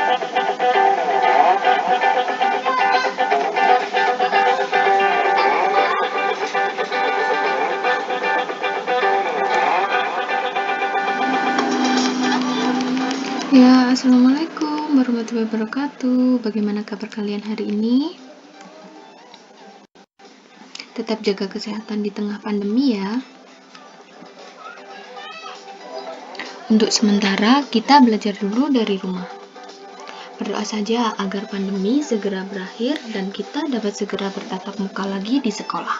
Ya, Assalamualaikum warahmatullahi wabarakatuh. Bagaimana kabar kalian hari ini? Tetap jaga kesehatan di tengah pandemi ya. Untuk sementara, kita belajar dulu dari rumah. Berdoa saja agar pandemi segera berakhir dan kita dapat segera bertatap muka lagi di sekolah.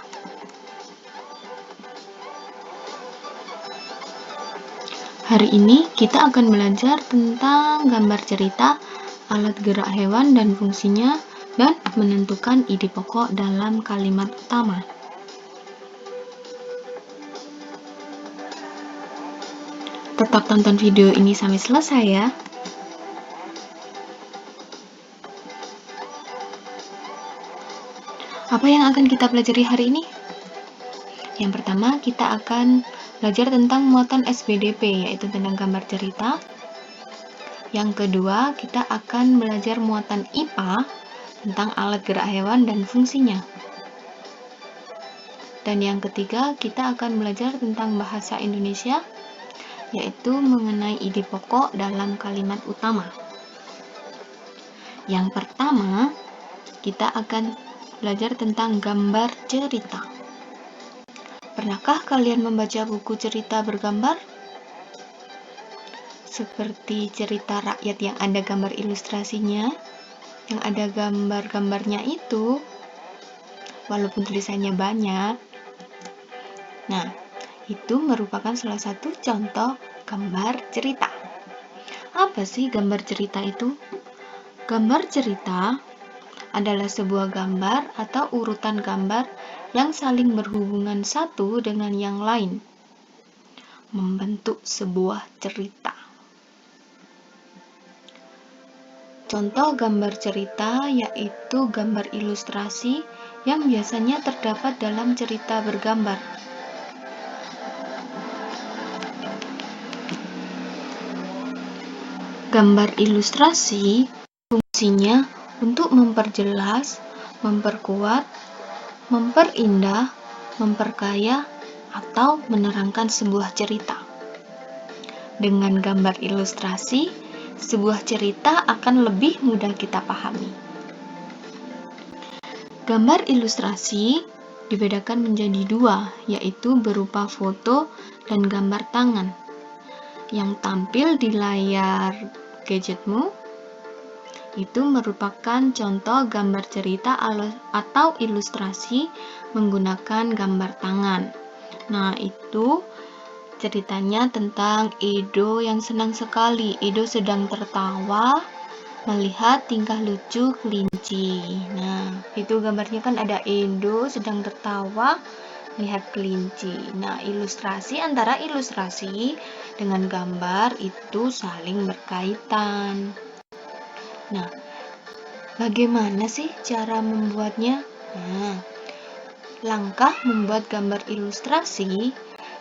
Hari ini kita akan belajar tentang gambar cerita, alat gerak hewan dan fungsinya, dan menentukan ide pokok dalam kalimat utama. Tetap tonton video ini sampai selesai ya. Apa yang akan kita pelajari hari ini? Yang pertama, kita akan belajar tentang muatan SPDP, yaitu tentang gambar cerita. Yang kedua, kita akan belajar muatan IPA, tentang alat gerak hewan dan fungsinya. Dan yang ketiga, kita akan belajar tentang bahasa Indonesia, yaitu mengenai ide pokok dalam kalimat utama. Yang pertama, kita akan belajar tentang gambar cerita. Pernahkah kalian membaca buku cerita bergambar? Seperti cerita rakyat yang ada gambar ilustrasinya, yang ada gambar-gambarnya itu, walaupun tulisannya banyak. Nah, itu merupakan salah satu contoh gambar cerita. Apa sih gambar cerita itu? Gambar cerita adalah sebuah gambar atau urutan gambar yang saling berhubungan satu dengan yang lain, membentuk sebuah cerita. Contoh gambar cerita yaitu gambar ilustrasi yang biasanya terdapat dalam cerita bergambar. Gambar ilustrasi fungsinya untuk memperjelas, memperkuat, memperindah, memperkaya, atau menerangkan sebuah cerita. Dengan gambar ilustrasi, sebuah cerita akan lebih mudah kita pahami. Gambar ilustrasi dibedakan menjadi dua, yaitu berupa foto dan gambar tangan. Yang tampil di layar gadgetmu itu merupakan contoh gambar cerita atau ilustrasi menggunakan gambar tangan. Nah, itu ceritanya tentang Edo yang senang sekali. Edo sedang tertawa melihat tingkah lucu kelinci. Nah, itu gambarnya kan ada Edo sedang tertawa melihat kelinci. Nah, ilustrasi antara ilustrasi dengan gambar itu saling berkaitan. Nah, bagaimana sih cara membuatnya? Nah, langkah membuat gambar ilustrasi,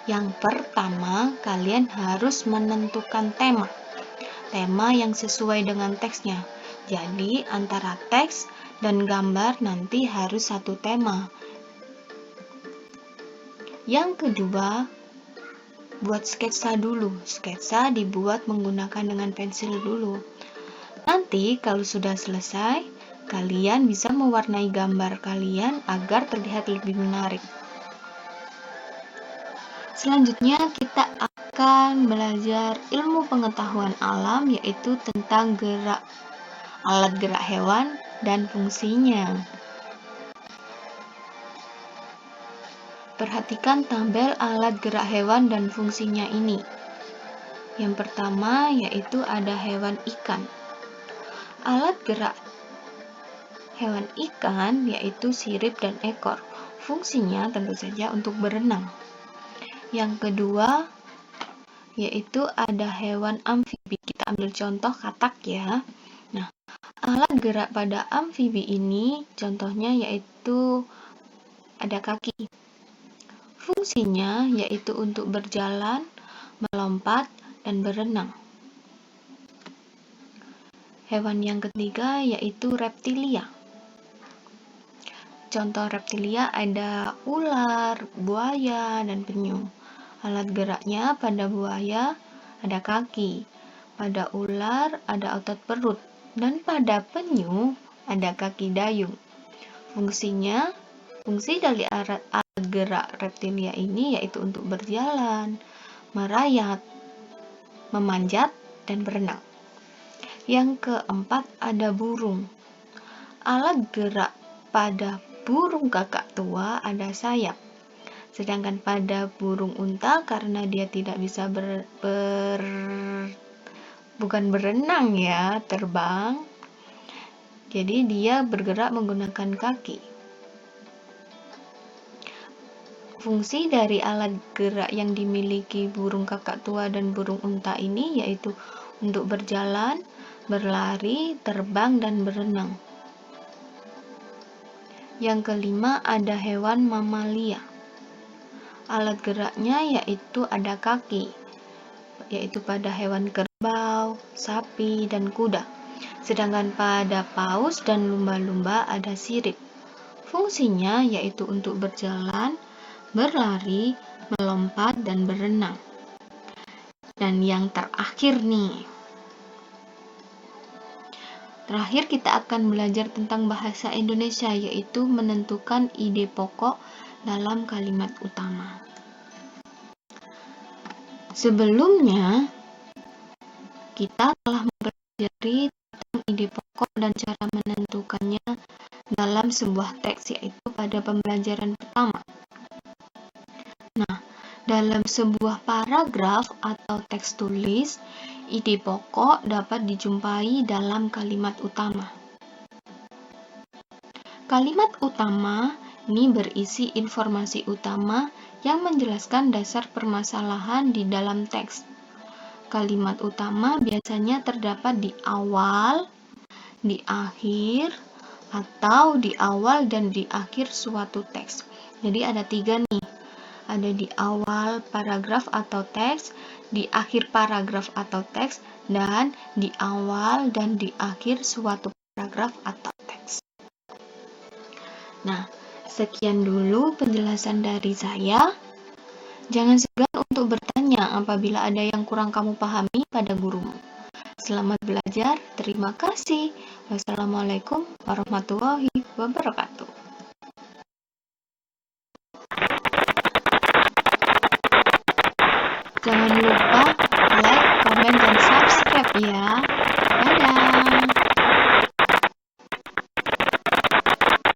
yang pertama kalian harus menentukan tema yang sesuai dengan teksnya. Jadi, antara teks dan gambar nanti harus satu tema. Yang kedua, buat sketsa dulu. Sketsa dibuat menggunakan dengan pensil dulu. Nanti kalau sudah selesai, kalian bisa mewarnai gambar kalian agar terlihat lebih menarik. Selanjutnya kita akan belajar ilmu pengetahuan alam, yaitu tentang alat gerak hewan dan fungsinya. Perhatikan tabel alat gerak hewan dan fungsinya ini. Yang pertama yaitu ada hewan ikan. Alat gerak hewan ikan yaitu sirip dan ekor. Fungsinya tentu saja untuk berenang. Yang kedua yaitu ada hewan amfibi. Kita ambil contoh katak ya. Nah, alat gerak pada amfibi ini contohnya yaitu ada kaki. Fungsinya yaitu untuk berjalan, melompat, dan berenang. Hewan yang ketiga yaitu reptilia. Contoh reptilia ada ular, buaya, dan penyu. Alat geraknya pada buaya ada kaki, pada ular ada otot perut, dan pada penyu ada kaki dayung. Fungsi dari alat gerak reptilia ini yaitu untuk berjalan, merayap, memanjat, dan berenang. Yang keempat ada burung. Alat gerak pada burung kakak tua ada sayap. Sedangkan pada burung unta karena dia tidak bisa bukan berenang ya, terbang. Jadi dia bergerak menggunakan kaki. Fungsi dari alat gerak yang dimiliki burung kakak tua dan burung unta ini yaitu untuk berjalan, berlari, terbang, dan berenang. Yang kelima ada hewan mamalia. Alat geraknya yaitu ada kaki, yaitu pada hewan kerbau, sapi, dan kuda. Sedangkan pada paus dan lumba-lumba ada sirip. Fungsinya yaitu untuk berjalan, berlari, melompat, dan berenang. Dan yang terakhir nih. Terakhir kita akan belajar tentang bahasa Indonesia, yaitu menentukan ide pokok dalam kalimat utama. Sebelumnya, kita telah mempelajari tentang ide pokok dan cara menentukannya dalam sebuah teks, yaitu pada pembelajaran pertama. Nah, dalam sebuah paragraf atau teks tulis, ide pokok dapat dijumpai dalam kalimat utama. Kalimat utama ini berisi informasi utama yang menjelaskan dasar permasalahan di dalam teks. Kalimat utama biasanya terdapat di awal, di akhir, atau di awal dan di akhir suatu teks. Jadi ada 3 nih. Ada di awal paragraf atau teks, di akhir paragraf atau teks, dan di awal dan di akhir suatu paragraf atau teks. Nah, sekian dulu penjelasan dari saya. Jangan segan untuk bertanya apabila ada yang kurang kamu pahami pada gurumu. Selamat belajar, terima kasih. Wassalamualaikum warahmatullahi wabarakatuh. Jangan lupa